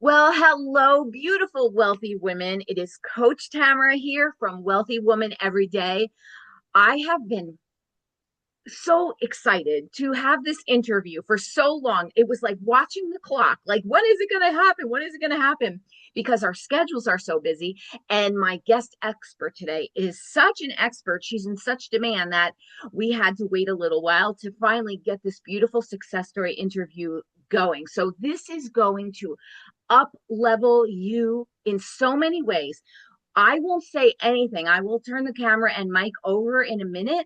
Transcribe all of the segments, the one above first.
Well, hello, beautiful wealthy women. It is Coach Tamara here from Wealthy Woman Every Day. I have been so excited to have this interview for so long. It was like watching the clock. Like, when is it going to happen? When is it going to happen? Because our schedules are so busy. And my guest expert today is such an expert. She's in such demand that we had to wait a little while to finally get this beautiful success story interview going. So, this is going to up level you in so many ways. I won't say anything. I will turn the camera and mic over in a minute.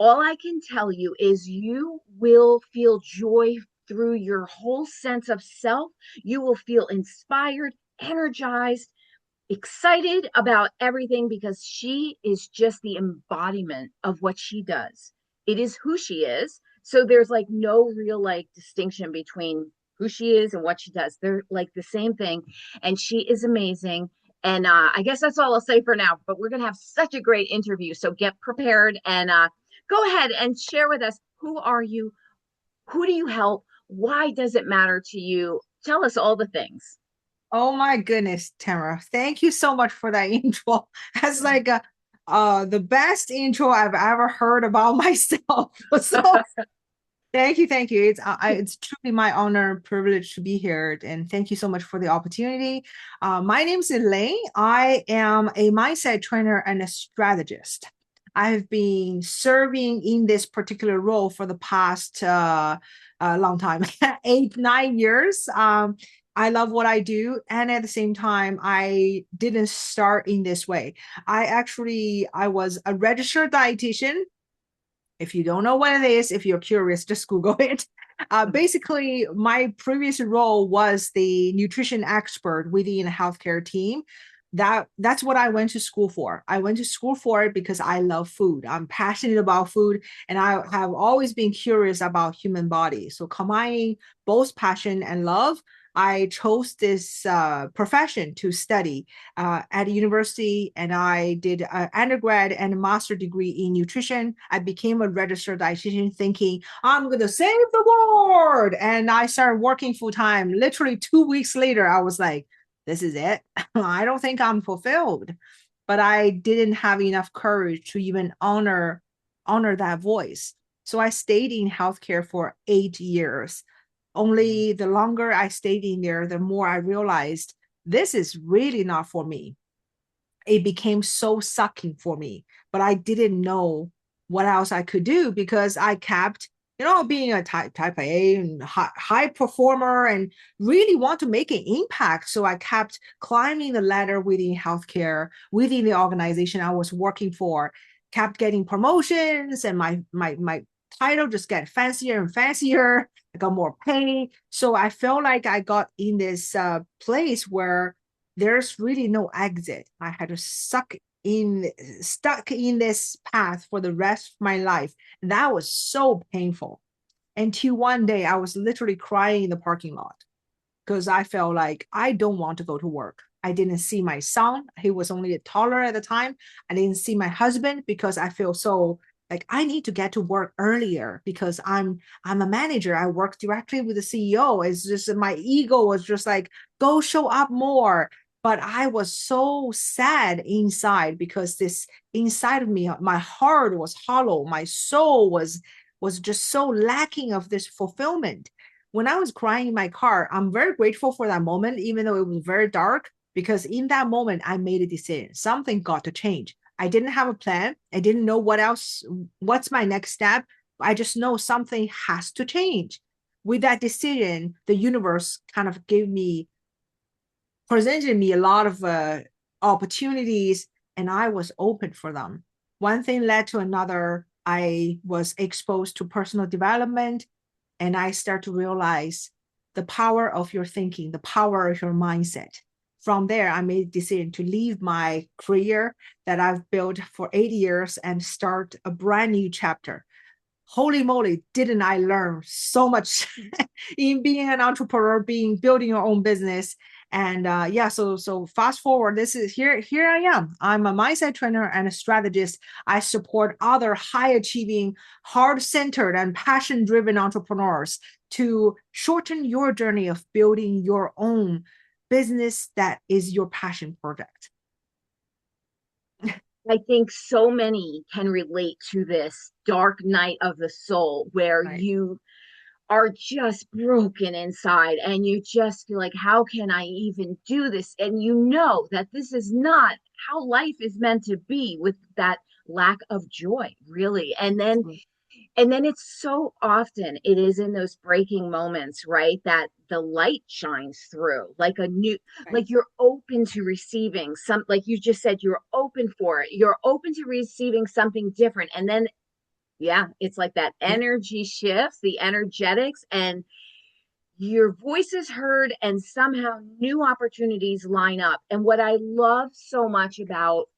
All I can tell you is you will feel joy through your whole sense of self. You will feel inspired, energized, excited about everything because she is just the embodiment of what she does. It is who she is. So there's like no real like distinction between who she is and what she does. They're like the same thing. And she is amazing. And I guess that's all I'll say for now. But we're going to have such a great interview. So get prepared and go ahead and share with us, who are you? Who do you help? Why does it matter to you? Tell us all the things. Oh my goodness, Tamara. Thank you so much for that intro. That's like the best intro I've ever heard about myself. So thank you. It's truly my honor and privilege to be here. And thank you so much for the opportunity. My name is Elaine. I am a mindset trainer and a strategist. I've been serving in this particular role for the past long time, 8, 9 years. I love what I do. And at the same time, I didn't start in this way. I was a registered dietitian. If you don't know what it is, if you're curious, just Google it. Basically, my previous role was the nutrition expert within a healthcare team. That's what I went to school for. I went to school for it because I love food. I'm passionate about food, and I have always been curious about human body. So combining both passion and love, I chose this profession to study at university, and I did an undergrad and a master degree in nutrition. I became a registered dietitian thinking, I'm going to save the world. And I started working full time. Literally 2 weeks later, I was like, this is it. I don't think I'm fulfilled. But I didn't have enough courage to even honor that voice. So I stayed in healthcare for 8 years. Only the longer I stayed in there, the more I realized this is really not for me. It became so sucking for me, but I didn't know what else I could do because I kept, being a type A and high performer and really want to make an impact. So I kept climbing the ladder within healthcare, within the organization I was working for, kept getting promotions, and my title just get fancier and fancier. I got more pay. So I felt like I got in this place where there's really no exit. I had to stuck in this path for the rest of my life. And that was so painful. Until one day I was literally crying in the parking lot because I felt like I don't want to go to work. I didn't see my son. He was only a toddler at the time. I didn't see my husband because I feel so like I need to get to work earlier because I'm a manager. I work directly with the CEO. It's just my ego was just like, go show up more. But I was so sad inside because this inside of me, my heart was hollow. My soul was just so lacking of this fulfillment. When I was crying in my car, I'm very grateful for that moment, even though it was very dark, because in that moment, I made a decision. Something got to change. I didn't have a plan. I didn't know what's my next step. I just know something has to change. With that decision, the universe kind of presented me a lot of opportunities, and I was open for them. One thing led to another. I was exposed to personal development, and I start to realize the power of your thinking, the power of your mindset. From there, I made a decision to leave my career that I've built for 8 years and start a brand new chapter. Holy moly, didn't I learn so much in being an entrepreneur, building your own business. And yeah, so fast forward, this is here I am. I'm a mindset trainer and a strategist. I support other high achieving, heart centered and passion driven entrepreneurs to shorten your journey of building your own business that is your passion project. I think so many can relate to this dark night of the soul where Right. you are just broken inside and you just feel like, how can I even do this? And you know that this is not how life is meant to be, with that lack of joy, really. And then it's so often it is in those breaking moments, right, that the light shines through, like a new, Right. like you're open to receiving some, like you just said, you're open for it, you're open to receiving something different. And then, yeah, it's like that Yeah. energy shifts, the energetics, and your voice is heard, and somehow new opportunities line up. And what I love so much about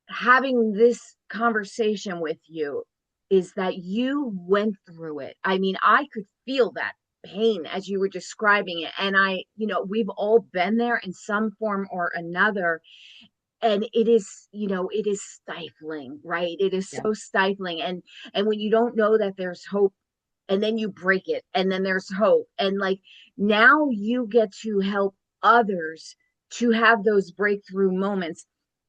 having this conversation with you is that you went through it. I mean, I could feel that pain as you were describing it. And we've all been there in some form or another. And it is stifling, right? It is Yeah. so stifling. And when you don't know that there's hope, and then you break it, and then there's hope. And like now you get to help others to have those breakthrough moments,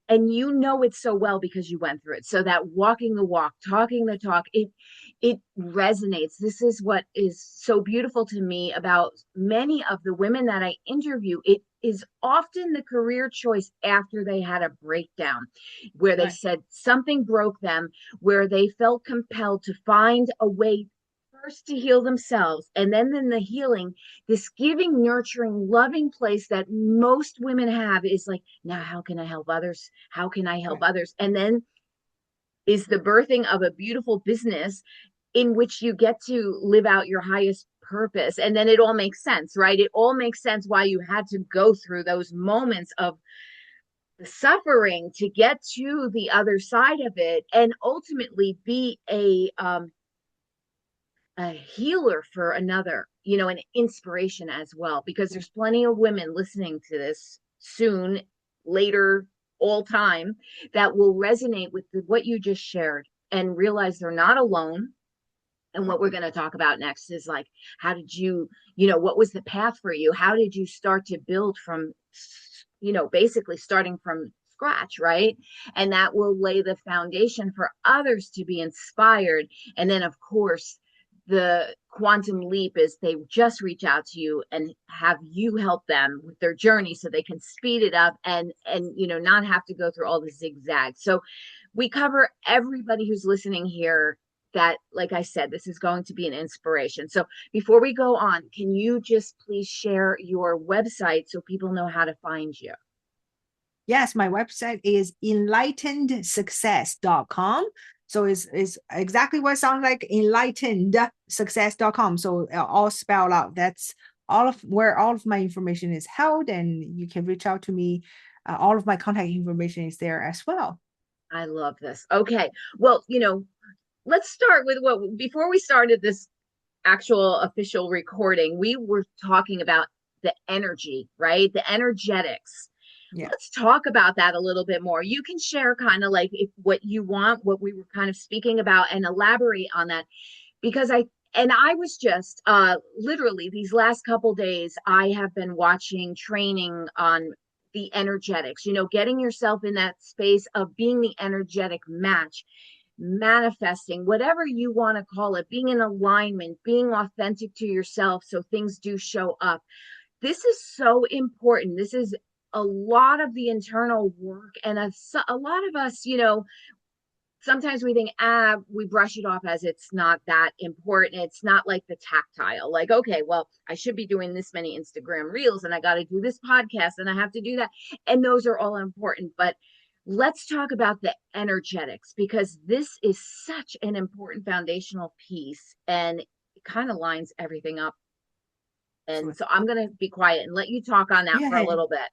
and you know it so well because you went through it. So that walking the walk, talking the talk, it resonates. This is what is so beautiful to me about many of the women that I interview. It is often the career choice after they had a breakdown, where they Right. said something broke them, where they felt compelled to find a way first to heal themselves, and then in the healing, this giving, nurturing, loving place that most women have is like, now how can I help others? How can I help Right. others? And then is the birthing of a beautiful business in which you get to live out your highest purpose. And then it all makes sense, right? It all makes sense why you had to go through those moments of the suffering to get to the other side of it, and ultimately be a healer for another, an inspiration as well, because Yeah. there's plenty of women listening to this soon, later, all time, that will resonate with what you just shared and realize they're not alone. And what we're going to talk about next is like, how did what was the path for you? How did you start to build from, basically starting from scratch, right? And that will lay the foundation for others to be inspired. And then, of course, the quantum leap is they just reach out to you and have you help them with their journey so they can speed it up, and not have to go through all the zigzags. So we cover everybody who's listening here, that, like I said, this is going to be an inspiration. So before we go on, can you just please share your website so people know how to find you? Yes, my website is enlightenedsuccess.com. So it's exactly what it sounds like, enlightenedsuccess.com. So all spelled out. That's all of where all of my information is held, and you can reach out to me. All of my contact information is there as well. I love this. Okay. Well, let's start with what before we started this actual official recording, we were talking about the energy, right? The energetics. Yeah. Let's talk about that a little bit more. You can share kind of like what you want, what we were kind of speaking about, and elaborate on that, because I was just literally these last couple days, I have been watching training on the energetics, getting yourself in that space of being the energetic match, manifesting, whatever you want to call it, being in alignment, being authentic to yourself so things do show up. This is so important. This is a lot of the internal work, and a lot of us, sometimes we think, we brush it off as it's not that important. It's not like the tactile, like, okay, well, I should be doing this many Instagram reels, and I got to do this podcast, and I have to do that. And those are all important. But let's talk about the energetics, because this is such an important foundational piece, and it kind of lines everything up. And Absolutely. so I'm going to be quiet and let you talk on that for a Yeah. little bit.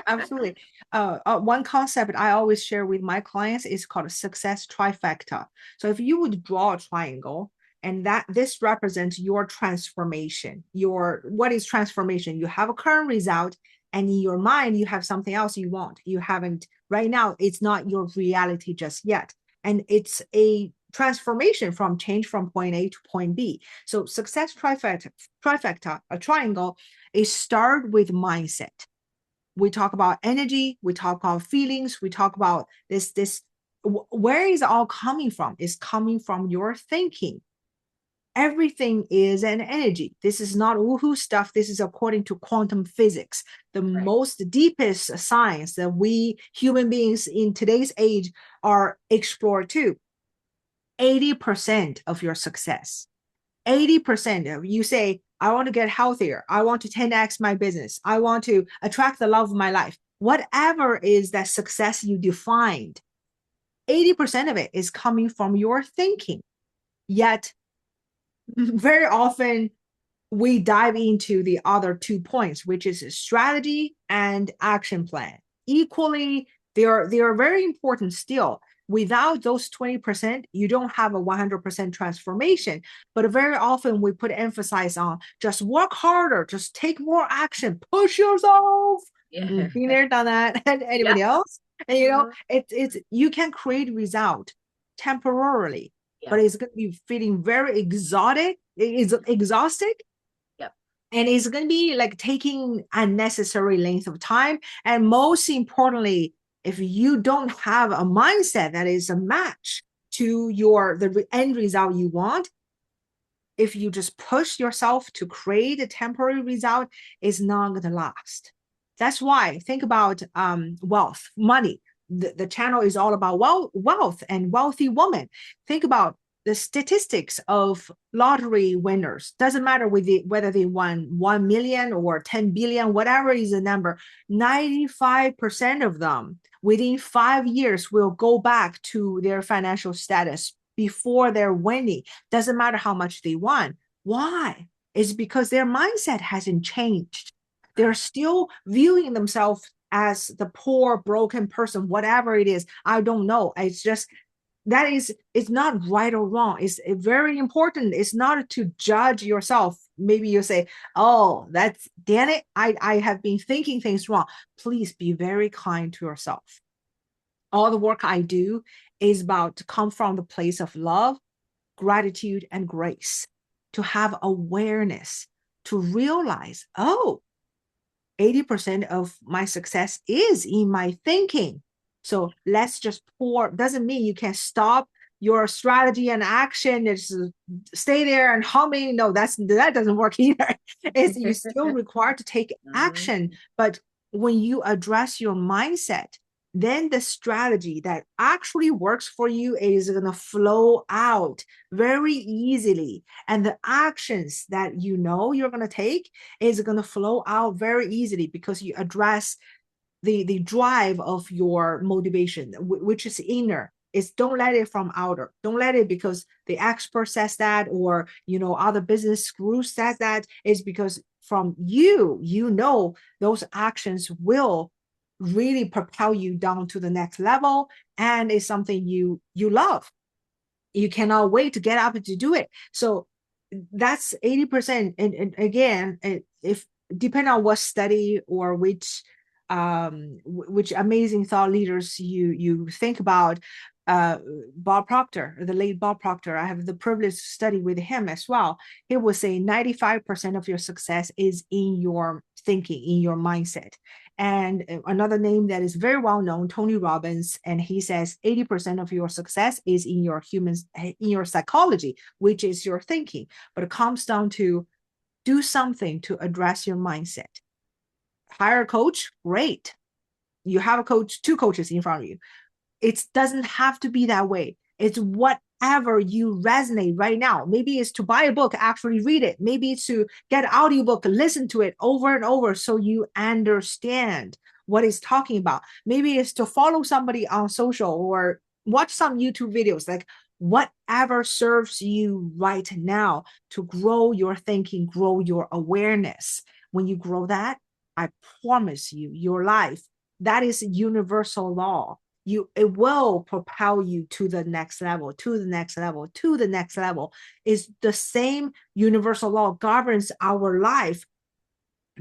Absolutely. One concept I always share with my clients is called a success trifecta. So if you would draw a triangle, and that this represents your transformation, what is transformation? You have a current result, and in your mind, you have something else you want. You haven't right now, it's not your reality just yet. And it's a transformation from change from point A to point B. So success trifecta, a triangle, is start with mindset. We talk about energy, we talk about feelings, we talk about this where is it all coming from? It's coming from your thinking. Everything is an energy. This is not woohoo stuff. This is according to quantum physics, the Right. most deepest science that we human beings in today's age are explored too. 80% of your success, 80% of you say, I want to get healthier. I want to 10x my business. I want to attract the love of my life. Whatever is that success you defined, 80% of it is coming from your thinking. Yet, very often we dive into the other 2 points, which is strategy and action plan. Equally, they are very important still. Without those 20%, you don't have a 100% transformation. But very often we put emphasis on just work harder, just take more action, push yourself. Yeah. Been there, done that. And Yeah. anybody else? And Mhm. it's you can create result temporarily, Yeah. but it's going to be feeling very exotic. It's exhausting, Yep. and it's going to be like taking unnecessary length of time. And most importantly, if you don't have a mindset that is a match to the end result you want, if you just push yourself to create a temporary result, it's not going to last. That's why think about wealth, money. The channel is all about wealth and wealthy woman. Think about the statistics of lottery winners. Doesn't matter whether they won 1 million or 10 billion, whatever is the number, 95% of them within 5 years will go back to their financial status before they're winning. Doesn't matter how much they won. Why? It's because their mindset hasn't changed. They're Right. still viewing themselves as the poor, broken person, whatever it is. I don't know. It's just that is, it's not right or wrong. It's very important. It's not to judge yourself. Maybe you say, oh, that's damn it. I have been thinking things wrong. Please be very kind to yourself. All the work I do is about to come from the place of love, gratitude, and grace, to have awareness, to realize, oh, 80% of my success is in my thinking. So let's just pour, doesn't mean you can stop your strategy and action. Just stay there and humming. No, that doesn't work either. It's you still required to take Mhm. action. But when you address your mindset, then the strategy that actually works for you is going to flow out very easily. And the actions that you know you're going to take is going to flow out very easily because you address the drive of your motivation, which is inner. Is don't let it from outer. Don't let it because the expert says that, or other business guru says that. Is because from you know those actions will really propel you down to the next level, and it's something you love. You cannot wait to get up to do it. So that's 80%. And again, if depending on what study or which amazing thought leaders you think about, uh Bob Proctor, the late Bob Proctor, I have the privilege to study with him as well. He would say 95% of your success is in your thinking, in your mindset. And another name that is very well known, Tony Robbins, and he says 80% of your success is in your psychology, which is your thinking. But it comes down to do something to address your mindset. Hire a coach, great. You have a coach, two coaches in front of you. It doesn't have to be that way. It's whatever you resonate right now. Maybe it's to buy a book, actually read it. Maybe it's to get an audiobook, listen to it over and over so you understand what it's talking about. Maybe it's to follow somebody on social or watch some YouTube videos, like whatever serves you right now to grow your thinking, grow your awareness. When you grow that, I promise you, your life, that is universal law. It will propel you to the next level, to the next level, to the next level. Is the same universal law governs our life,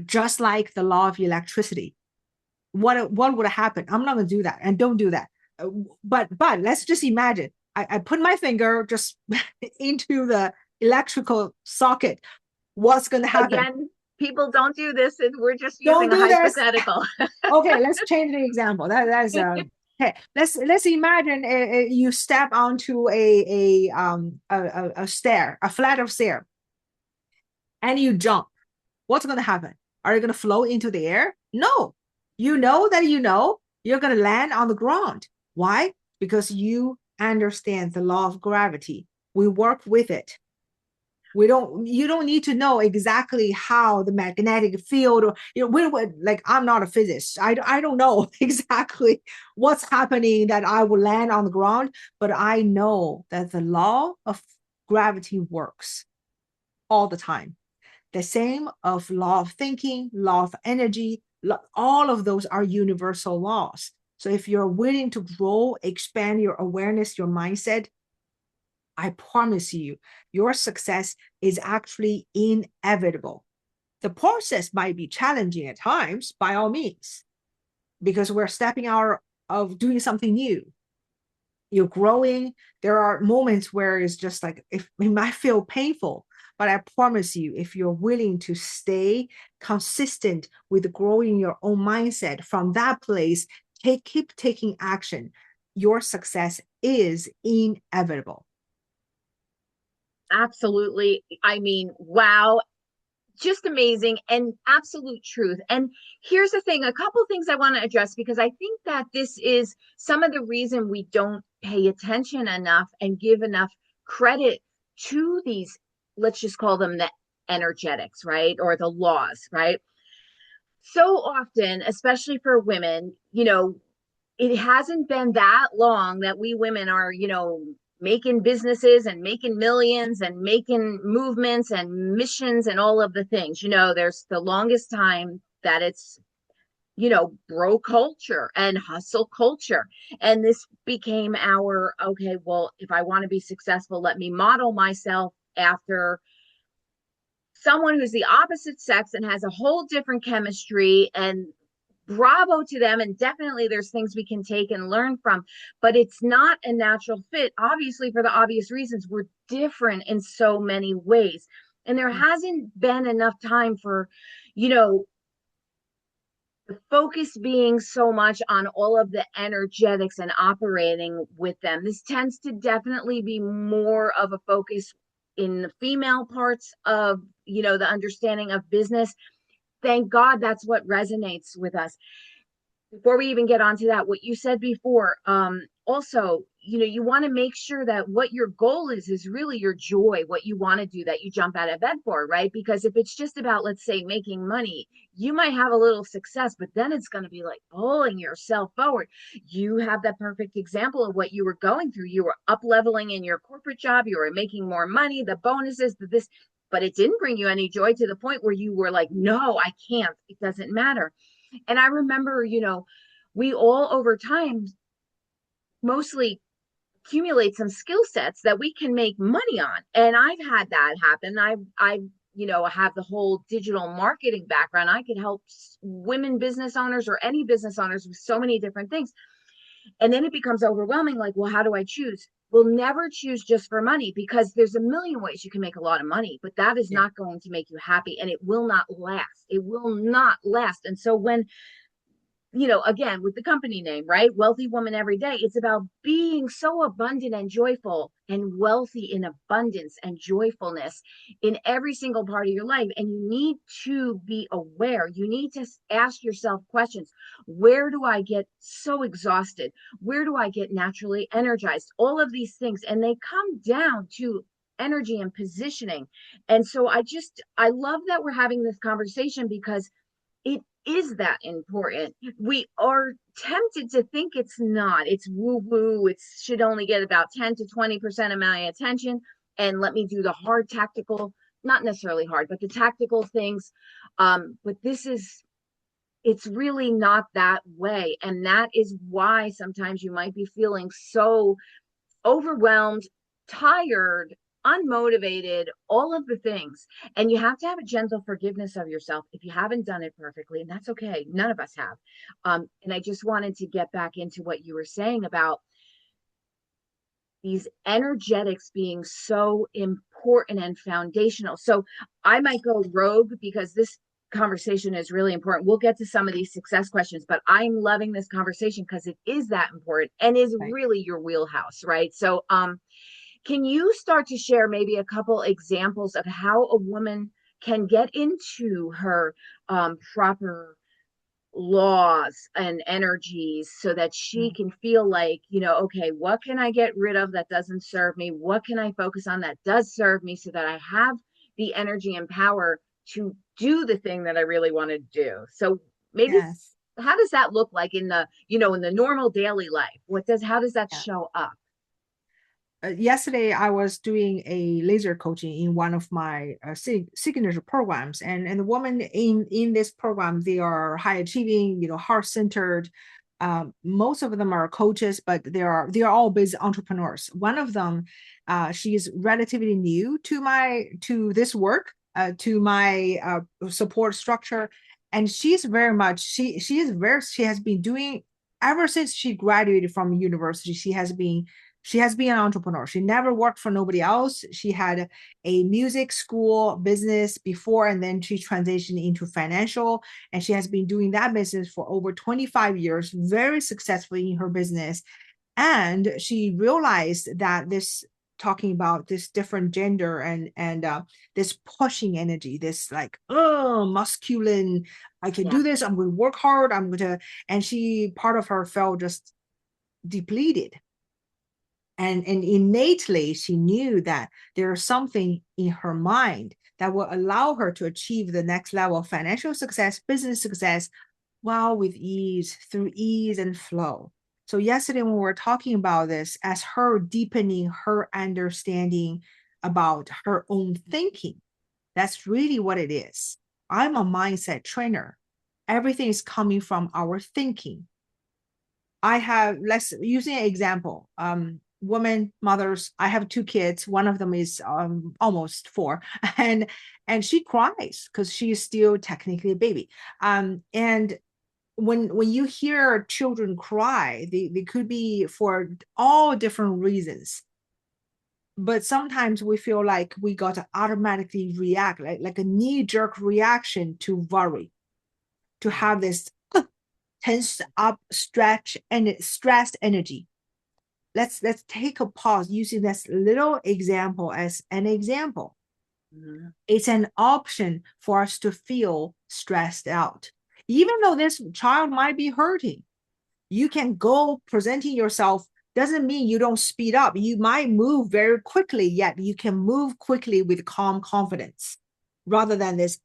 just like the law of electricity. What would happen? I'm not going to do that, and don't do that. But let's just imagine I put my finger just into the electrical socket. What's going to happen? Again, people don't do this, and we're just Don't using a do this. hypothetical. Okay, let's change the example. That's okay. Let's imagine you step onto a stair, a flat of stair, and you jump. What's going to happen? Are you going to float into the air? No. You know that you're going to land on the ground. Why? Because you understand the law of gravity. We work with it. You don't need to know exactly how the magnetic field, or like, I'm not a physicist. I don't know exactly what's happening that I will land on the ground, but I know that the law of gravity works all the time. The same of law of thinking, law of energy, all of those are universal laws. So if you're willing to grow, expand your awareness, your mindset, I promise you, your success is actually inevitable. The process might be challenging at times, by all means, because we're stepping out of doing something new. You're growing. There are moments where it's just like, if it might feel painful, but I promise you, if you're willing to stay consistent with growing your own mindset from that place, keep taking action, your success is inevitable. Absolutely. I mean, wow, just amazing and absolute truth. And here's the thing, a couple things I want to address, because I think that this is some of the reason we don't pay attention enough and give enough credit to these, let's just call them the energetics, right? Or the laws, right? So often, especially for women, it hasn't been that long that we women are, making businesses and making millions and making movements and missions and all of the things. There's the longest time that it's, bro culture and hustle culture. And this became our, okay, well, if I want to be successful, let me model myself after someone who's the opposite sex and has a whole different chemistry, and bravo to them, and definitely there's things we can take and learn from, but it's not a natural fit, obviously, for the obvious reasons. We're different in so many ways, and there hasn't been enough time for, you know the focus being so much on all of the energetics and operating with them. This tends to definitely be more of a focus in the female parts of, the understanding of business. Thank God that's what resonates with us. Before we even get onto that, what you said before, also, you want to make sure that what your goal is really your joy, what you want to do, that you jump out of bed for, right? Because if it's just about, let's say, making money, you might have a little success, but then it's going to be like pulling yourself forward. You have that perfect example of what you were going through. You were up leveling in your corporate job, you were making more money, the bonuses, this, but it didn't bring you any joy, to the point where you were like, no, I can't, it doesn't matter. And I remember, we all over time mostly accumulate some skill sets that we can make money on. And I've had that happen. Have the whole digital marketing background. I could help women business owners or any business owners with so many different things. And then it becomes overwhelming. Like, well, how do I choose? We'll never choose just for money, because there's a million ways you can make a lot of money, but that is Yeah. not going to make you happy, and it will not last. It will not last. And so when, again, with the company name, right? Wealthy Woman Every Day. It's about being so abundant and joyful and wealthy in abundance and joyfulness in every single part of your life. And you need to be aware. You need to ask yourself questions. Where do I get so exhausted? Where do I get naturally energized? All of these things. And they come down to energy and positioning. And so I love that we're having this conversation, because it is that important. We are tempted to think it's not. It's woo woo. It should only get about 10 to 20% of my attention. And let me do the hard tactical, not necessarily hard, but the tactical things. But it's really not that way. And that is why sometimes you might be feeling so overwhelmed, tired, unmotivated, all of the things. And you have to have a gentle forgiveness of yourself if you haven't done it perfectly. And that's okay. None of us have. And I just wanted to get back into what you were saying about, these energetics being so important and foundational. So I might go rogue because this conversation is really important. We'll get to some of these success questions, but I'm loving this conversation because it is that important and is Right. really your wheelhouse, right? So can you start to share maybe a couple examples of how a woman can get into her proper laws and energies so that she Mm. can feel like, okay, what can I get rid of that doesn't serve me? What can I focus on that does serve me so that I have the energy and power to do the thing that I really want to do? So maybe Yes. how does that look like in the, in the normal daily life? How does that Yeah. show up? Yesterday I was doing a laser coaching in one of my signature programs, and the woman in this program, they are high achieving, heart centered. Most of them are coaches, but they are all busy entrepreneurs. One of them, she is relatively new to this work, to my support structure, and she's very much she has been doing ever since she graduated from university. She has been an entrepreneur. She never worked for nobody else. She had a music school business before, and then she transitioned into financial. And she has been doing that business for over 25 years, very successfully in her business. And she realized that this talking about this different gender and this pushing energy, this like masculine, I can Yeah, do this, I'm going to work hard, I'm going to, and she part of her felt just depleted, and innately she knew that there's something in her mind that will allow her to achieve the next level of financial success, business success, while with ease, through ease and flow. So yesterday when we were talking about this, as her deepening her understanding about her own thinking, that's really what it is. I'm a mindset trainer. Everything is coming from our thinking. I have, let's using an example. Women, mothers. I have two kids. One of them is almost four, and she cries because she is still technically a baby. And when you hear children cry, they could be for all different reasons. But sometimes we feel like we got to automatically react, like a knee-jerk reaction to worry, to yeah, have this tense up, stretch, and stressed energy. Let's take a pause using this little example as an example. mhm, It's an option for us to feel stressed out. Even though this child might be hurting, you can go presenting yourself doesn't mean you don't speed up. You might move very quickly, yet you can move quickly with calm confidence rather than this,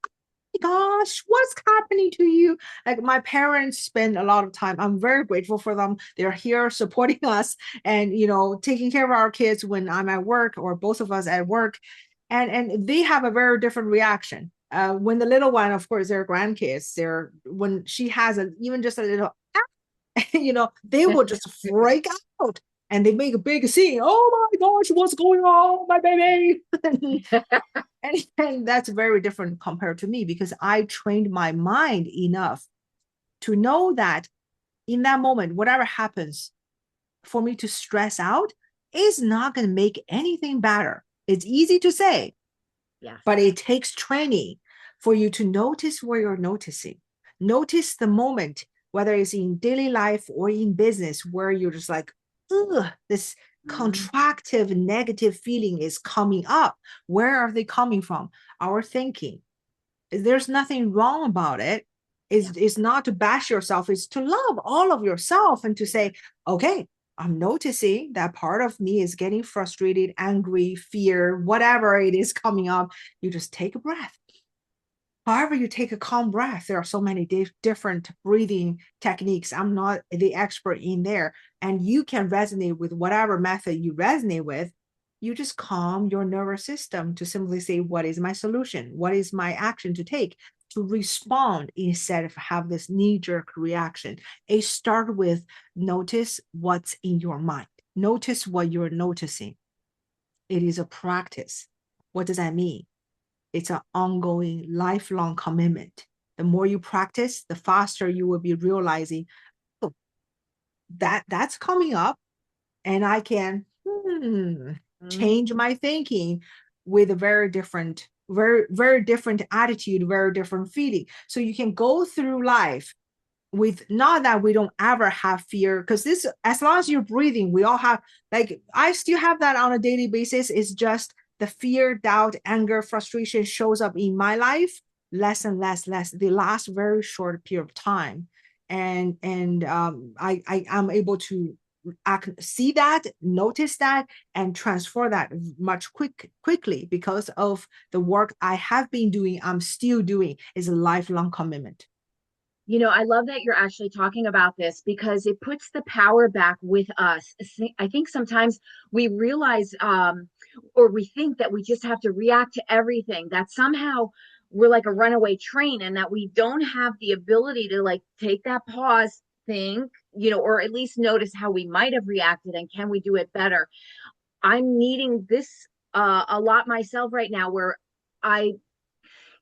gosh, what's happening to you? Like my parents spend a lot of time. I'm very grateful for them. They're here supporting us and taking care of our kids when I'm at work or both of us at work. And they have a very different reaction. When the little one, of course, their grandkids, they're when she has even just a little they will just freak out and they make a big scene. Oh my gosh, what's going on, my baby? And that's very different compared to me because I trained my mind enough to know that in that moment, whatever happens, for me to stress out is not going to make anything better. It's easy to say, yes, but it takes training for you to notice where you're noticing. Notice the moment, whether it's in daily life or in business, where you're just like, ugh, this mhm, contractive negative feeling is coming up. Where are they coming from? Our thinking. There's nothing wrong about it. yeah, It's not to bash yourself, it's to love all of yourself and to say, okay, I'm noticing that part of me is getting frustrated, angry, fear, whatever it is coming up. You just take a breath. However, you take a calm breath. There are so many different breathing techniques. I'm not the expert in there. And you can resonate with whatever method you resonate with. You just calm your nervous system to simply say, what is my solution? What is my action to take to respond instead of have this knee-jerk reaction? A start with notice what's in your mind. Notice what you're noticing. It is a practice. What does that mean? It's an ongoing, lifelong commitment. The more you practice, the faster you will be realizing, oh, that's coming up, and I can change my thinking with a very different, very different attitude, very different feeling. So you can go through life with, not that we don't ever have fear, because this, as long as you're breathing, we all have, like, I still have that on a daily basis. It's just the fear, doubt, anger, frustration shows up in my life less and less. They last very short period of time. And I'm able to see that, notice that, and transfer that quickly, because of the work I have been doing, I'm still doing, is a lifelong commitment. I love that you're actually talking about this because it puts the power back with us. I think sometimes we realize, or we think that we just have to react to everything, that somehow we're like a runaway train and that we don't have the ability to like take that pause, think, or at least notice how we might have reacted and can we do it better. I'm needing this a lot myself right now where I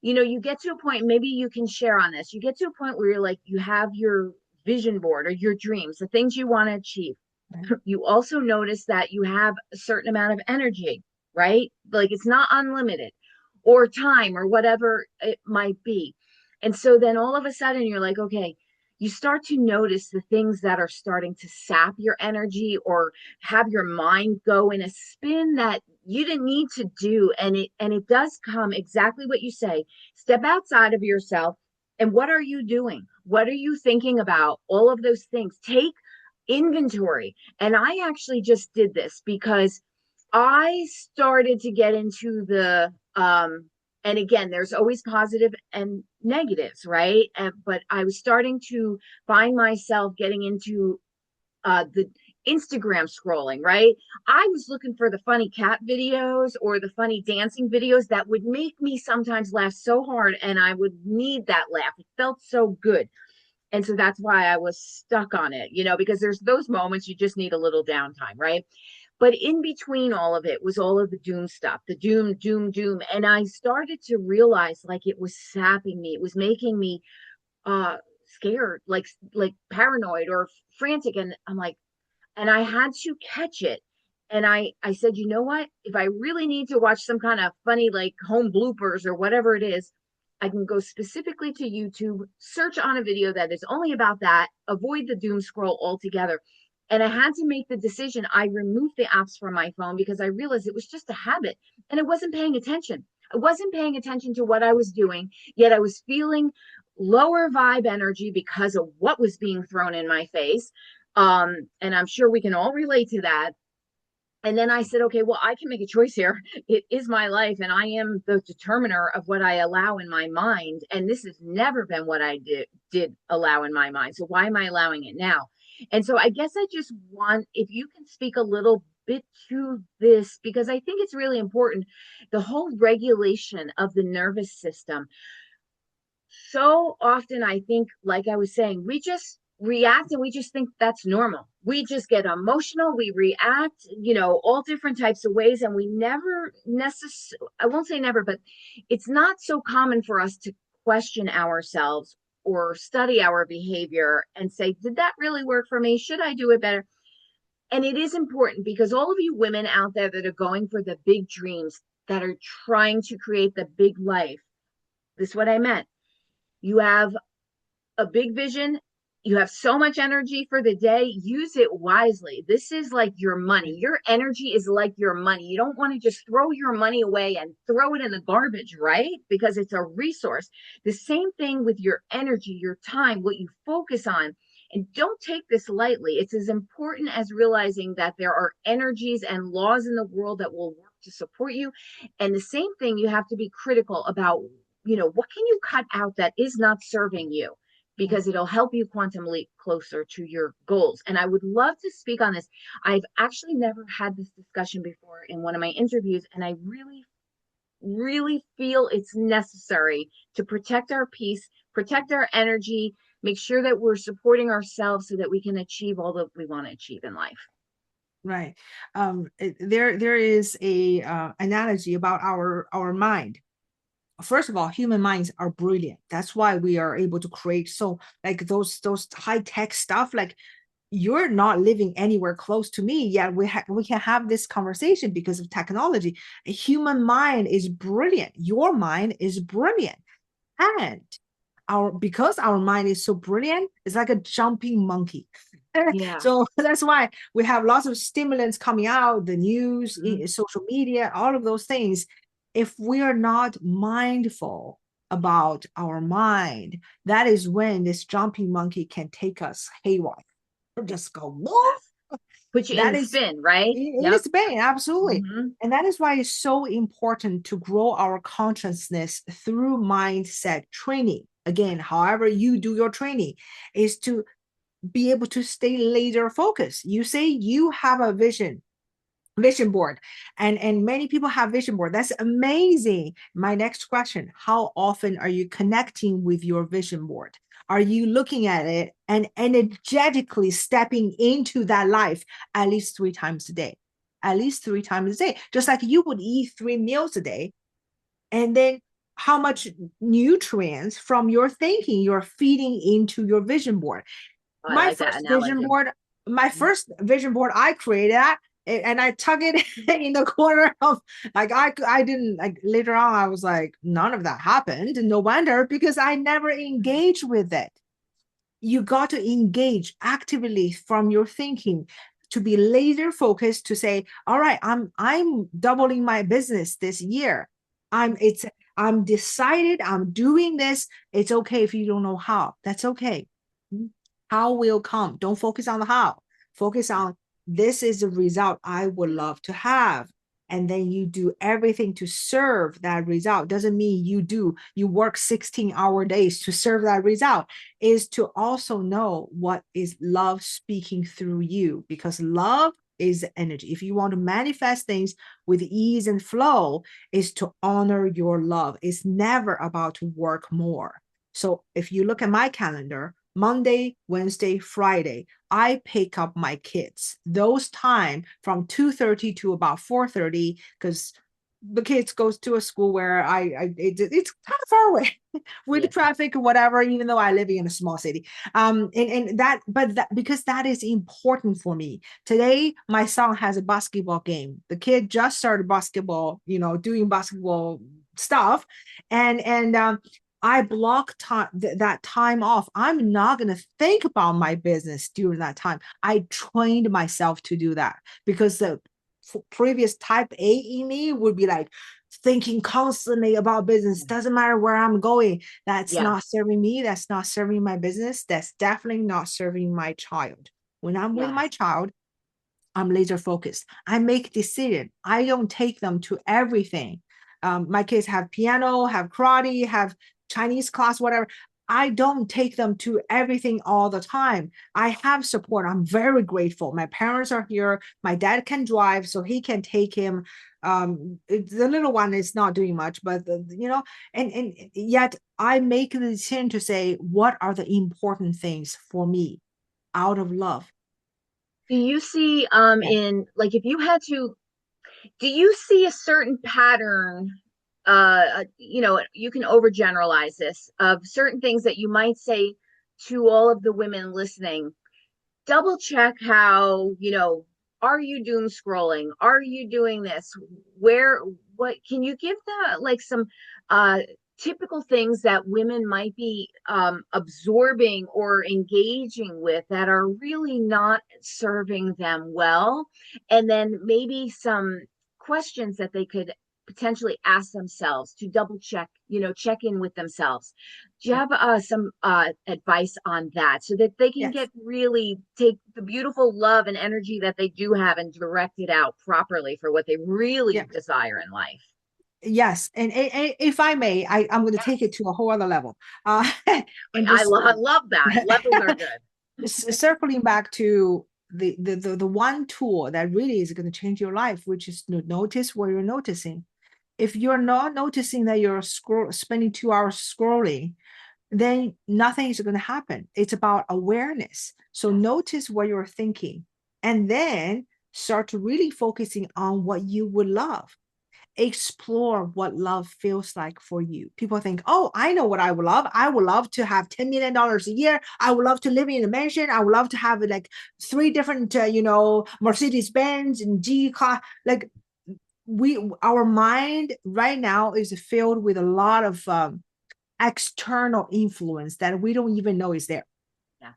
you get to a point, maybe you can share on this. You get to a point where you're like, you have your vision board or your dreams, the things you want to achieve. You also notice that you have a certain amount of energy, right? Like it's not unlimited, or time, or whatever it might be. And so then all of a sudden you're like, okay, you start to notice the things that are starting to sap your energy or have your mind go in a spin that you didn't need to do. And it does come exactly what you say. Step outside of yourself. And what are you doing? What are you thinking about? All of those things. Take inventory. And I actually just did this because I started to get into and again, there's always positive and negatives, right? But I was starting to find myself getting into the Instagram scrolling, right? I was looking for the funny cat videos or the funny dancing videos that would make me sometimes laugh so hard, and I would need that laugh. It felt so good. And so that's why I was stuck on it, because there's those moments you just need a little downtime, right? But in between all of it was all of the doom stuff, the doom, doom, doom. And I started to realize like it was sapping me. It was making me scared, like paranoid or frantic. And I'm like, and I had to catch it. And I said, you know what? If I really need to watch some kind of funny like home bloopers or whatever it is, I can go specifically to YouTube, search on a video that is only about that, avoid the doom scroll altogether. And I had to make the decision. I removed the apps from my phone because I realized it was just a habit and I wasn't paying attention. I wasn't paying attention to what I was doing, yet I was feeling lower vibe energy because of what was being thrown in my face. And I'm sure we can all relate to that. And then I said, okay, well, I can make a choice here. It is my life, and I am the determiner of what I allow in my mind. And this has never been what I did allow in my mind. So why am I allowing it now? And so I guess I just want, if you can speak a little bit to this, because I think it's really important, the whole regulation of the nervous system. So often I think, like I was saying, we just react and we just think that's normal. We just get emotional, we react, all different types of ways, and we never necessarily, I won't say never, but it's not so common for us to question ourselves or study our behavior and say, did that really work for me? Should I do it better? And it is important because all of you women out there that are going for the big dreams, that are trying to create the big life, this is what I meant. You have a big vision. You have so much energy for the day. Use it wisely. This is like your money. Your energy is like your money. You don't want to just throw your money away and throw it in the garbage, right? Because it's a resource. The same thing with your energy, your time, what you focus on. And don't take this lightly. It's as important as realizing that there are energies and laws in the world that will work to support you. And the same thing, you have to be critical about, what can you cut out that is not serving you? Because it'll help you quantum leap closer to your goals. And I would love to speak on this. I've actually never had this discussion before in one of my interviews, and I really, really feel it's necessary to protect our peace, protect our energy, make sure that we're supporting ourselves so that we can achieve all that we want to achieve in life. Right. There is a analogy about our mind. First of all, human minds are brilliant. That's why we are able to create so, like, those high tech stuff. Like, you're not living anywhere close to me, yet we can have this conversation because of technology. A human mind is brilliant. Your mind is brilliant. And our because our mind is so brilliant, it's like a jumping monkey. Yeah. So that's why we have lots of stimulants coming out, the news, Mhm. social media, all of those things. If we are not mindful about our mind, that is when this jumping monkey can take us haywire. Just go, whoa. Yes. Put you in That the is spin, right? it Yep. is bad, absolutely. Hmm. And that is why it's so important to grow our consciousness through mindset training. Again, however you do your training, is to be able to stay laser focused. You say you have a vision board, and many people have vision board. That's amazing. My next question, how often are you connecting with your vision board? Are you looking at it and energetically stepping into that life at least 3 times a day? At least 3 times a day, just like you would eat 3 meals a day. And then how much nutrients from your thinking you're feeding into your vision board. Oh, I my like that first vision analogy. board, my first vision board I created, and I tuck it in the corner of, like, I didn't, like, later on I was like, none of that happened. No wonder, because I never engaged with it. You got to engage actively from your thinking, to be laser focused, to say, all right, I'm doubling my business this year. I'm decided, I'm doing this. It's okay if you don't know how. That's okay. How will come. Don't focus on the how. Focus on, this is the result I would love to have. And then you do everything to serve that result. Doesn't mean you work 16-hour days to serve that result. Is to also know what is love speaking through you, because love is energy. If you want to manifest things with ease and flow, is to honor your love. It's never about to work more. So if you look at my calendar, Monday, Wednesday, Friday, I pick up my kids. Those time from 2:30 to about 4:30, because the kids goes to a school where it's kind of far away with the Yeah. traffic or whatever, even though I live in a small city. And that, but that, because that is important for me. Today, my son has a basketball game. The kid just started basketball, doing basketball stuff. And I block that time off. I'm not going to think about my business during that time. I trained myself to do that, because the previous type A in me would be like thinking constantly about business. Doesn't matter where I'm going. That's Yeah. not serving me. That's not serving my business. That's definitely not serving my child. When I'm with my Yes. child, I'm laser focused. I make decision. I don't take them to everything. My kids have piano, have karate, have Chinese class, whatever. I don't take them to everything all the time. I have support. I'm very grateful. My parents are here. My dad can drive, so he can take him. The little one is not doing much, but and yet I make the decision to say, what are the important things for me, out of love. Do you see Yeah. in like if you had to do you see a certain pattern you can overgeneralize this of certain things that you might say to all of the women listening, double check how, are you doom scrolling, are you doing this, where, what can you give the like some uh typical things that women might be absorbing or engaging with that are really not serving them well, and then maybe some questions that they could potentially ask themselves to double check, check in with themselves. Do you have some advice on that so that they can Yes. get really take the beautiful love and energy that they do have and direct it out properly for what they Yeah. really desire in life? Yes, and if I may, I'm going to take it Yes. to a whole other level, and I, just I love that. Levels are good. circling back to the one tool that really is going to change your life, which is to notice what you're noticing. If you're not noticing that you're spending 2 hours scrolling, then nothing is going to happen. It's about awareness. So Yes. notice what you're thinking, and then start to really focusing on what you would love. explore what love feels like for you. People think, oh, I know what I would love. I would love to have $10 million a year. I would love to live in a mansion. I would love to have like three different, Mercedes Benz and G car. Like our mind right now is filled with a lot of external influence that we don't even know is there. Yeah.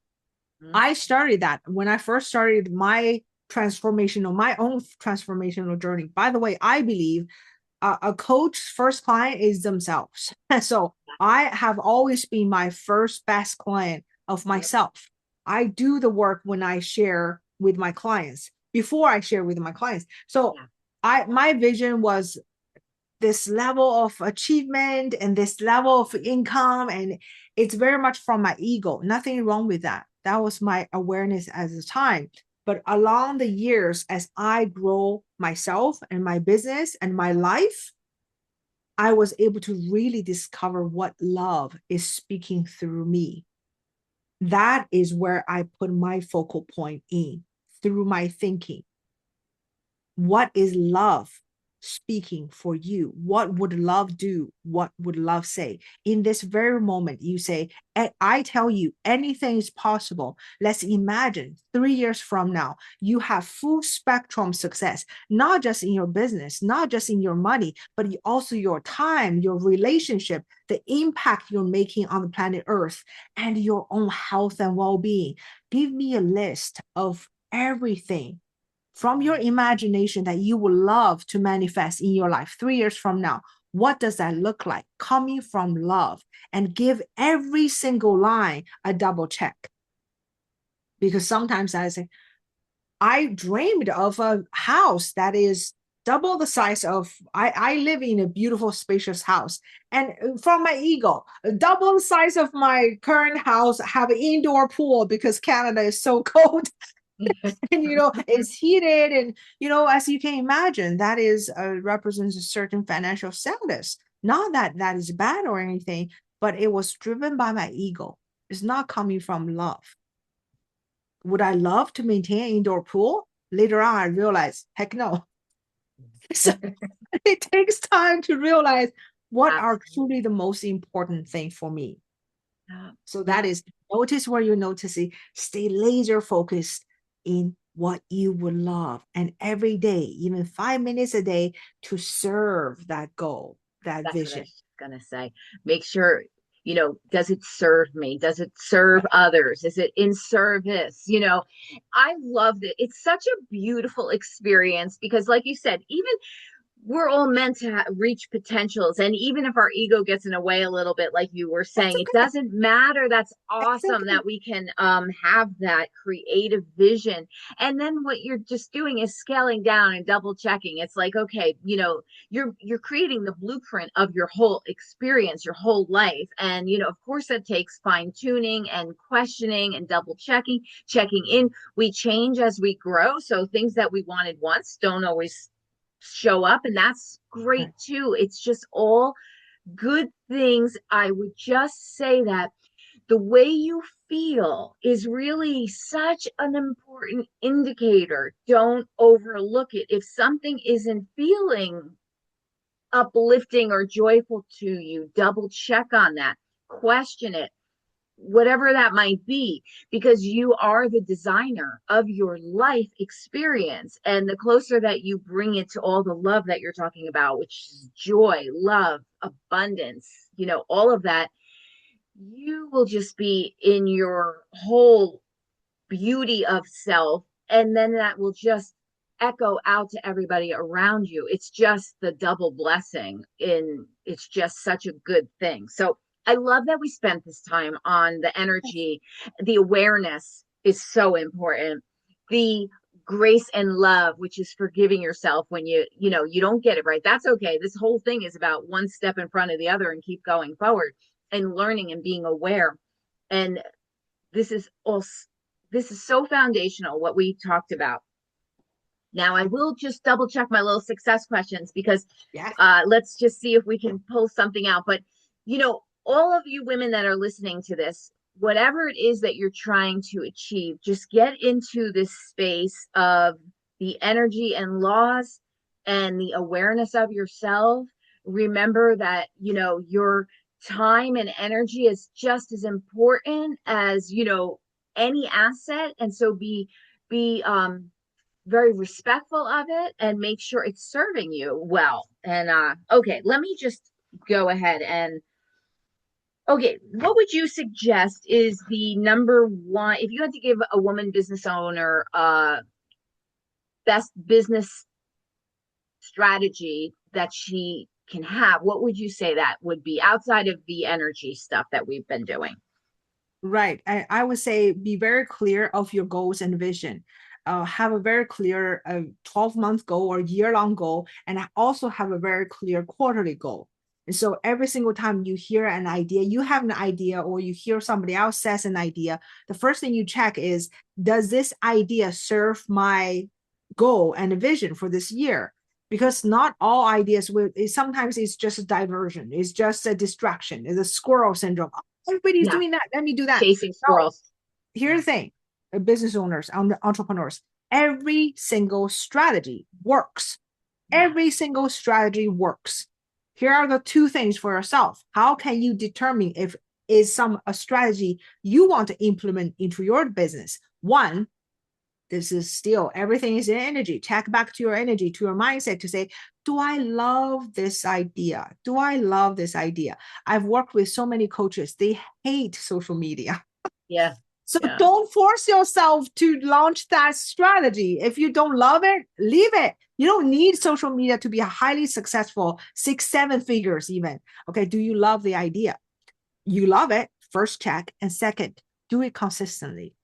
Mhm. I started that when I first started my own transformational journey. By the way, I believe a coach's first client is themselves. So I have always been my first best client of Yep. myself. I do the work when I share with my clients, before I share with my clients. So Yeah. my vision was this level of achievement and this level of income, and it's very much from my ego. Nothing wrong with that. That was my awareness at the time. But along the years, as I grow myself and my business and my life, I was able to really discover what love is speaking through me. That is where I put my focal point in through my thinking. What is love speaking for you? What would love do? What would love say? In this very moment, you say, I tell you, anything is possible. Let's imagine 3 years from now, you have full spectrum success, not just in your business, not just in your money, but also your time, your relationship, the impact you're making on the planet Earth, and your own health and well being. Give me a list of everything from your imagination that you would love to manifest in your life 3 years from now. What does that look like coming from love? And give every single line a double check. Because sometimes I say, I dreamed of a house that is double the size of, I live in a beautiful, spacious house. And from my ego, double the size of my current house, have an indoor pool because Canada is so cold. And it's heated, and as you can imagine, that is represents a certain financial status. Not that that is bad or anything, but it was driven by my ego. It's not coming from love. Would I love to maintain an indoor pool? Later on I realized, heck no. So it takes time to realize what are Absolutely. truly the most important thing for me. Yeah. So that Yeah. is, notice where you're noticing, stay laser focused in what you would love. And every day, even 5 minutes a day, to serve that goal, that That's what I vision. was gonna say. Make sure, does it serve me? Does it serve others? Is it in service? I loved it. It's such a beautiful experience because, like you said, even we're all meant to reach potentials. And even if our ego gets in the way a little bit, like you were That's saying, it okay. doesn't matter. That's That's awesome okay. that we can have that creative vision. And then what you're just doing is scaling down and double checking. It's like, okay, you're creating the blueprint of your whole experience, your whole life. And, of course, that takes fine tuning and questioning and double checking, checking in. We change as we grow. So things that we wanted once don't always show up, and that's great Right. too. It's just all good things. I would just say that the way you feel is really such an important indicator. Don't overlook it. If something isn't feeling uplifting or joyful to you, double check on that, question it, whatever that might be, because you are the designer of your life experience. And the closer that you bring it to all the love that you're talking about, which is joy, love, abundance, all of that, you will just be in your whole beauty of self. And then that will just echo out to everybody around you. It's just the double blessing in it's just such a good thing. So I love that we spent this time on the energy. The awareness is so important. The grace and love, which is forgiving yourself when you don't get it right. That's okay. This whole thing is about one step in front of the other and keep going forward and learning and being aware. And this is all this is so foundational what we talked about. Now I will just double check my little success questions because Yeah. let's just see if we can pull something out. But all of you women that are listening to this, whatever it is that you're trying to achieve, just get into this space of the energy and laws and the awareness of yourself, remember that, your time and energy is just as important as, any asset. And so be very respectful of it and make sure it's serving you well. And okay, let me just go ahead and okay, what would you suggest is the number one, if you had to give a woman business owner best business strategy that she can have, what would you say that would be outside of the energy stuff that we've been doing? Right. I would say be very clear of your goals and vision. Have a very clear 12-month goal or year-long goal, and also have a very clear quarterly goal. And so every single time you hear an idea, you have an idea, or you hear somebody else says an idea, the first thing you check is, does this idea serve my goal and vision for this year? Because not all ideas will, sometimes it's just a diversion, it's just a distraction, it's a squirrel syndrome. Everybody's Yeah, doing that. Let me do that. chasing No, squirrels. here's the thing, business owners, entrepreneurs, every single strategy works. Yeah, Every single strategy works. Here are the two things for yourself. How can you determine if is some a strategy you want to implement into your business? One, this is still everything is in energy. Check back to your energy, to your mindset to say, do I love this idea? Do I love this idea? I've worked with so many coaches, they hate social media. yeah, So yeah, don't force yourself to launch that strategy. If you don't love it, leave it. You don't need social media to be highly successful, 6, 7 figures even. Okay, do you love the idea? You love it, first check. And second, do it consistently.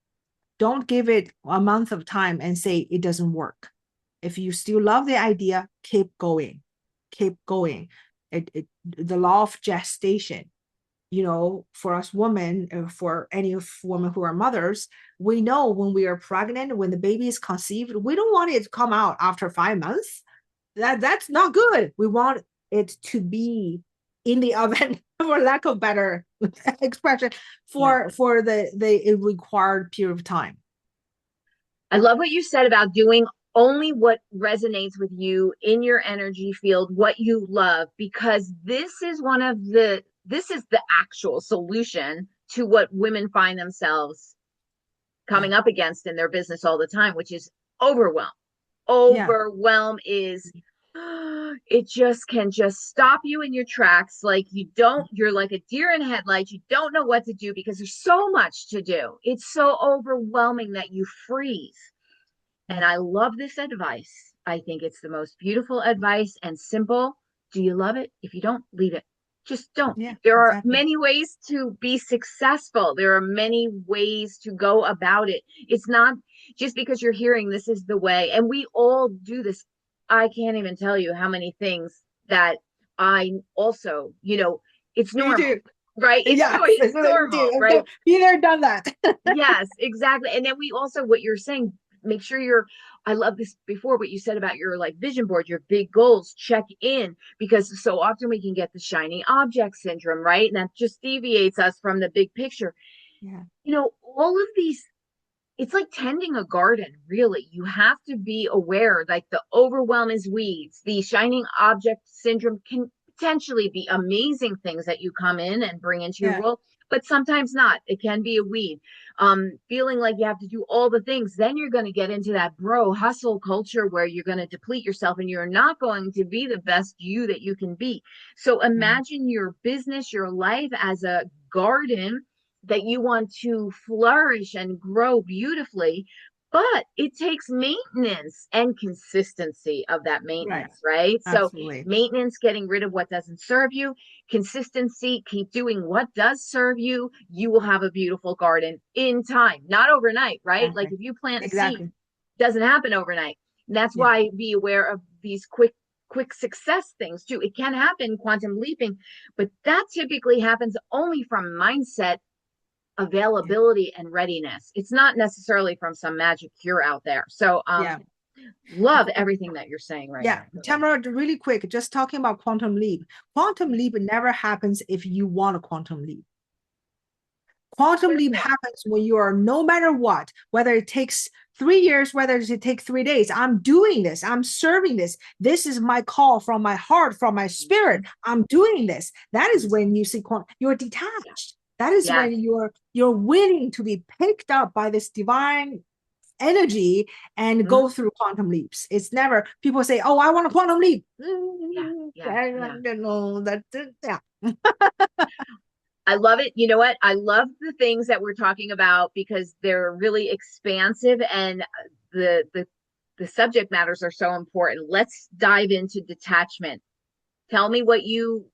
Don't give it a month of time and say it doesn't work. If you still love the idea, keep going. Keep going. The law of gestation, for us women, for any women who are mothers, we know when we are pregnant, when the baby is conceived, we don't want it to come out after 5 months. That's not good. We want it to be in the oven, for lack of better expression, yeah. for the required period of time. I love what you said about doing only what resonates with you in your energy field, what you love, because this is the actual solution to what women find themselves Yeah. coming up against in their business all the time, which is overwhelm. Yeah. Overwhelm is it just can just stop you in your tracks. Like you're like a deer in headlights. You don't know what to do because there's so much to do. It's so overwhelming that you freeze. Yeah. And I love this advice. I think it's the most beautiful advice and simple. Do you love it? If you don't, leave it. Just don't. Yeah. There are Exactly. many ways to be successful. There are many ways to go about it. It's not just because you're hearing this is the way. And we all do this. I can't even tell you how many things that I also, it's Me normal, too. right? Yes, It's me normal, too. right? Be there, done that. Yes, exactly. And then we also, what you're saying, make sure I love this before what you said about your like vision board, your big goals, check in because so often we can get the shiny object syndrome, right? And that just deviates us from the big picture. Yeah. All of these, it's like tending a garden, really. You have to be aware, like the overwhelm is weeds. The shining object syndrome can potentially be amazing things that you come in and bring into your Yeah. world, but sometimes not. It can be a weed. Feeling like you have to do all the things, then you're going to get into that bro hustle culture where you're going to deplete yourself and you're not going to be the best you that you can be. So Yeah. imagine your business, your life as a garden that you want to flourish and grow beautifully, but it takes maintenance and consistency of that Right. maintenance, right? So Absolutely. maintenance, getting rid of what doesn't serve you, consistency, keep doing what does serve you. You will have a beautiful garden in time, not overnight, right? Like Exactly. if you plant a seed, Exactly. doesn't happen overnight. And that's Yeah. why be aware of these quick success things too. It can happen, quantum leaping, but that typically happens only from mindset, Yeah. availability, and readiness. It's not necessarily from some magic cure out there. So Yeah. love everything that you're saying right Yeah. now. Really. Tamara, really quick, just talking about quantum leap. Quantum leap never happens if you want a quantum leap. Quantum What is leap it? happens when you are, no matter what, whether it takes 3 years, whether it takes 3 days, I'm doing this, I'm serving this. This is my call from my heart, from my spirit. Mhm. I'm doing this. That is Mhm. when you see you're Yeah. detached. That is Yes. when you're willing to be picked up by this divine energy and Mhm. go through quantum leaps. It's never people say, "Oh, I want a quantum leap." Yeah. Yeah. I Yeah. don't know that. Yeah, I love it. You know what? I love the things that we're talking about because they're really expansive and the subject matters are so important. Let's dive into detachment. Tell me what you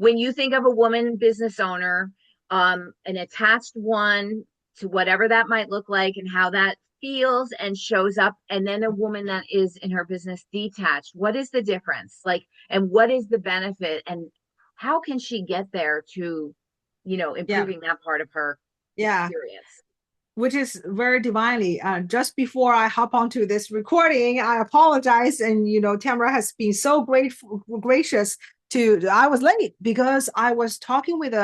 when you think of a woman business owner, an attached one to whatever that might look like and how that feels and shows up, and then a woman that is in her business detached. What is the difference? Like, and what is the benefit and how can she get there to, yeah, improving that part of her yeah. experience? Which is very divinely. Just before I hop onto this recording, I apologize, and Tamara has been so grateful, gracious to. I was late because I was talking with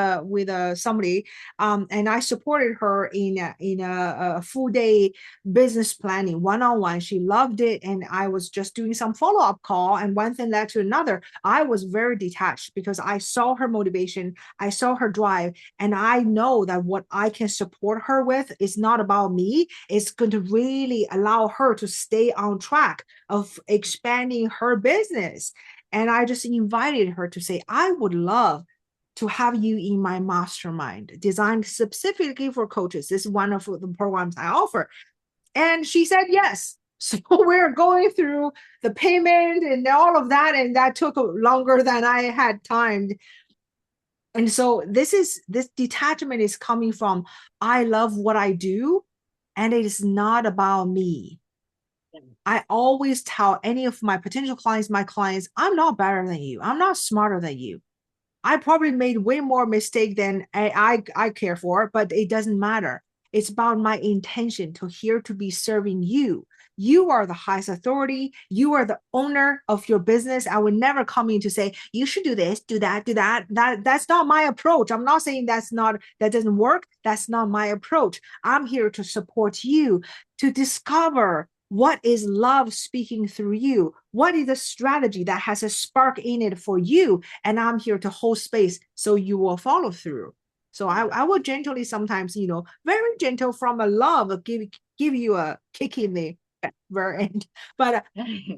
somebody, and I supported her in a full day business planning one on one. She loved it, and I was just doing some follow up call, and one thing led to another. I was very detached because I saw her motivation, I saw her drive, and I know that what I can support her with is not about me. It's going to really allow her to stay on track of expanding her business. And I just invited her to say, I would love to have you in my mastermind designed specifically for coaches. This is one of the programs I offer. And she said yes. So we're going through the payment and all of that. And that took longer than I had timed. And so this detachment is coming from, I love what I do, and it is not about me. I always tell any of my potential clients, my clients, I'm not better than you, I'm not smarter than you. I probably made way more mistake than I care for, but it doesn't matter. It's about my intention to here to be serving you. You are the highest authority. You are the owner of your business. I would never come in to say you should do this, do that, do that. That's not my approach. I'm not saying that doesn't work. That's not my approach. I'm here to support you to discover what is love speaking through you. What is the strategy that has a spark in it for you? And I'm here to hold space so you will follow through. So I will gently sometimes, very gentle from a love, give you a kick in the very end. But Yeah.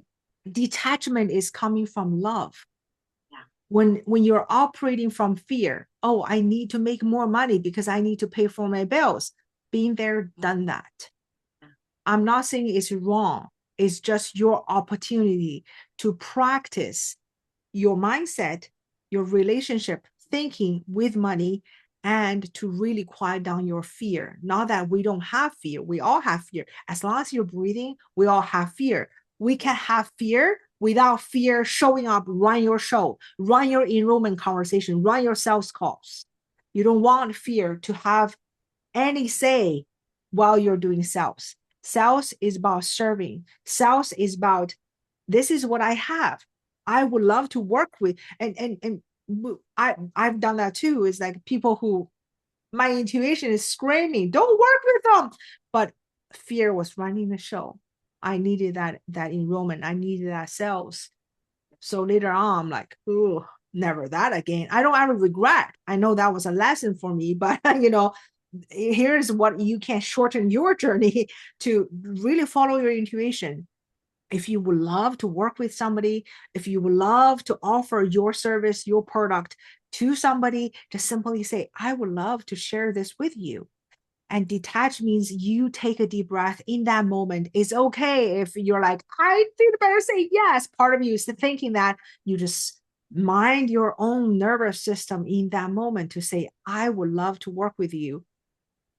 detachment is coming from love. When you're operating from fear, oh, I need to make more money because I need to pay for my bills. Been there, done that. I'm not saying it's wrong. It's just your opportunity to practice your mindset, your relationship thinking with money, and to really quiet down your fear. Not that we don't have fear, we all have fear. As long as you're breathing, we all have fear. We can have fear without fear showing up, run your show, run your enrollment conversation, run your sales calls. You don't want fear to have any say while you're doing sales. Sales is about serving. Sales is about this is what I have. I would love to work with and I've done that too. Is like people who my intuition is screaming, don't work with them. But fear was running the show. I needed that enrollment. I needed that sales. So later on, I'm like, oh, never that again. I don't ever regret. I know that was a lesson for me, but here's what you can shorten your journey to really follow your intuition. If you would love to work with somebody, if you would love to offer your service, your product to somebody, just simply say, I would love to share this with you. And detach means you take a deep breath in that moment. It's okay if you're like, I think better say yes. Part of you is thinking that you just mind your own nervous system in that moment to say, I would love to work with you.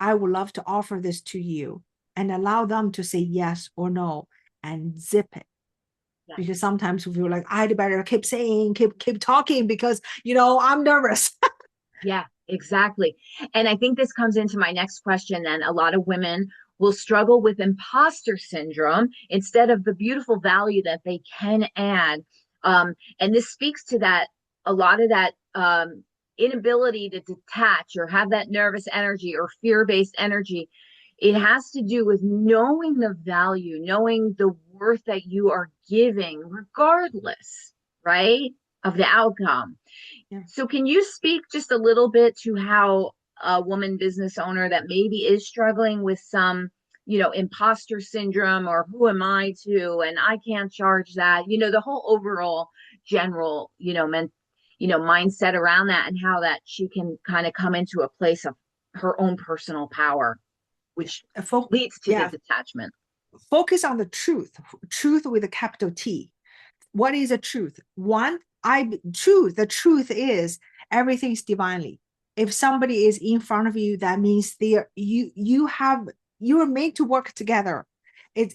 I would love to offer this to you, and allow them to say yes or no and zip it. Because sometimes we feel like I'd better keep saying, keep talking because I'm nervous. Yeah, exactly. And I think this comes into my next question then. A lot of women will struggle with imposter syndrome instead of the beautiful value that they can add. And this speaks to that, a lot of that inability to detach or have that nervous energy or fear-based energy, it has to do with knowing the value, knowing the worth that you are giving, regardless, right, of the outcome. Yeah. So, can you speak just a little bit to how a woman business owner that maybe is struggling with some, imposter syndrome or who am I to, and I can't charge that, the whole overall general, mindset around that, and how that she can kind of come into a place of her own personal power, which Fo- leads to the yeah, detachment. focus on the truth, truth with a capital T. What is a truth? One, the truth is everything's divinely. If somebody is in front of you, that means you are made to work together.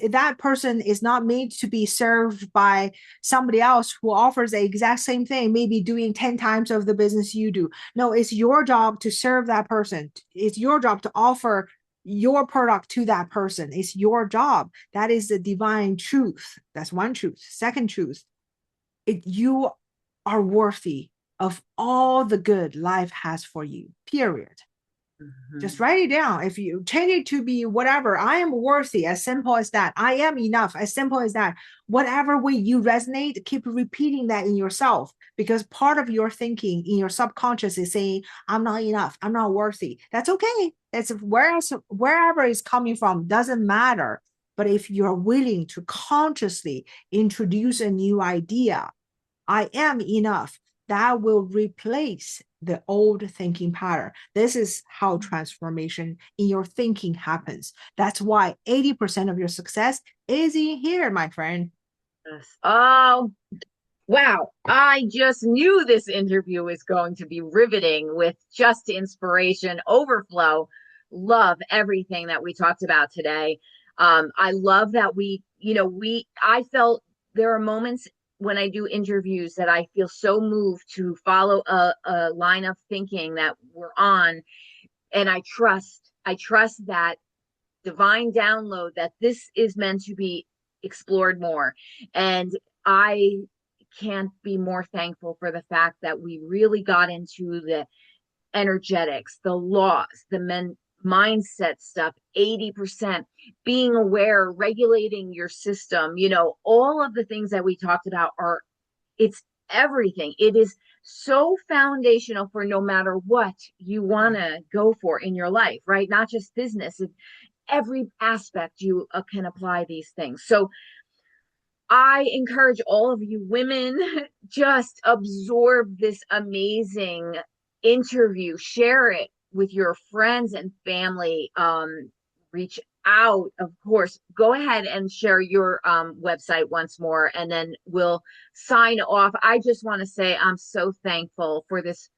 That person is not made to be served by somebody else who offers the exact same thing, maybe doing 10 times of the business you do. No, it's your job to serve that person. It's your job to offer your product to that person. It's your job. That is the divine truth. That's one truth. Second truth, you are worthy of all the good life has for you, period. Just Mhm. write it down. If you change it to be whatever, I am worthy, as simple as that. I am enough, as simple as that. Whatever way you resonate, keep repeating that in yourself, because part of your thinking in your subconscious is saying, I'm not enough, I'm not worthy. That's okay. That's wherever it's coming from, doesn't matter. But if you're willing to consciously introduce a new idea, I am enough, that will replace the old thinking pattern. This is how transformation in your thinking happens. That's why 80% of your success is in here, my friend. Yes. Oh, wow. I just knew this interview was going to be riveting with just inspiration, overflow. Love everything that we talked about today. I love that I felt there are moments when I do interviews that I feel so moved to follow a line of thinking that we're on. And I trust that divine download that this is meant to be explored more. And I can't be more thankful for the fact that we really got into the energetics, the laws, mindset stuff, 80%, being aware, regulating your system, all of the things that we talked about it's everything. It is so foundational for no matter what you want Yeah. to go for in your life, right? Not just business. Every aspect you can apply these things. So I encourage all of you women just absorb this amazing interview, share it with your friends and family. Reach out, of course. Go ahead and share your website once more, and then we'll sign off. I just want to say I'm so thankful for this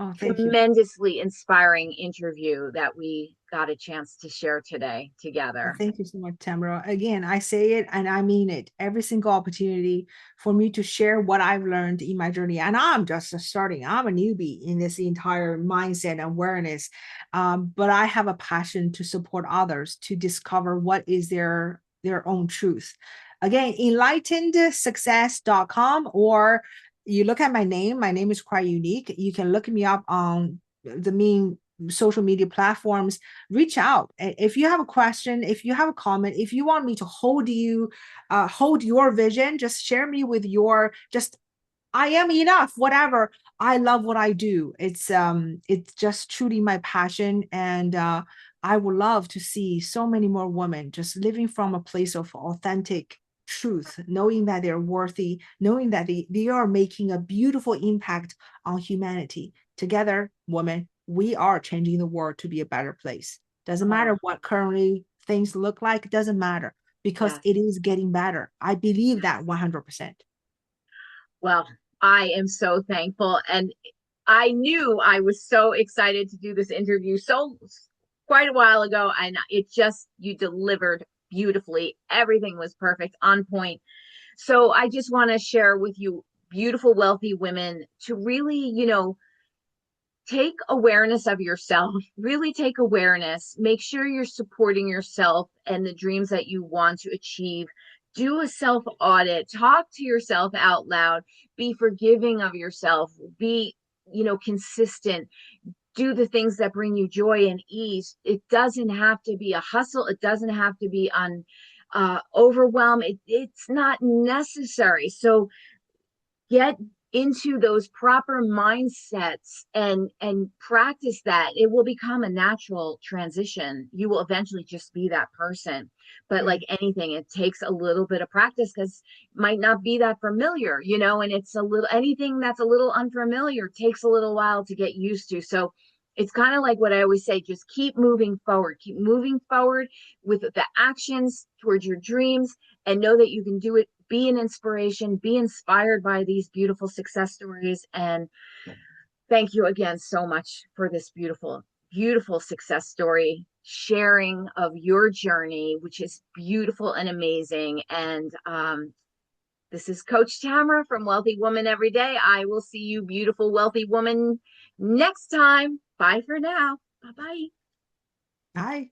Oh, thank you. tremendously inspiring interview that we got a chance to share today Well, together. thank you so much, Tamara. Again, I say it and I mean it. Every single opportunity for me to share what I've learned in my journey. And I'm just starting, I'm a newbie in this entire mindset and awareness. But I have a passion to support others to discover what is their own truth. Again, enlightenedsuccess.com, or you look at my name. My name is quite unique. You can look me up on the main social media platforms. Reach out if you have a question, if you have a comment, if you want me to hold your vision, just share me with your, just I am enough, whatever. I love what I do. It's just truly my passion. And I would love to see so many more women just living from a place of authentic truth, knowing that they're worthy, knowing that they are making a beautiful impact on humanity. Together, women, we are changing the world to be a better place. Doesn't Oh, matter what currently things look like, it doesn't matter, because it yes. is getting better. I believe Yes. that 100%. Well, I am so thankful. And I knew I was so excited to do this interview quite a while ago. And you delivered beautifully. Everything was perfect, on point. So I just want to share with you, beautiful, wealthy women, to really, take awareness of yourself, really take awareness, make sure you're supporting yourself and the dreams that you want to achieve. Do a self audit, talk to yourself out loud, be forgiving of yourself, be consistent, do the things that bring you joy and ease. It doesn't have to be a hustle. It doesn't have to be on overwhelm. It's not necessary. So get into those proper mindsets and practice that. It will become a natural transition. You will eventually just be that person. But Yeah. like anything, it takes a little bit of practice, because it might not be that familiar, and it's a little, anything that's a little unfamiliar takes a little while to get used to. So it's kind of like what I always say, just keep moving forward with the actions towards your dreams, and know that you can do it. Be an inspiration, be inspired by these beautiful success stories. And thank you again so much for this beautiful, beautiful success story sharing of your journey, which is beautiful and amazing. And this is Coach Tamara from Wealthy Woman Every Day. I will see you, beautiful, wealthy woman, next time. Bye for now. Bye bye. Bye.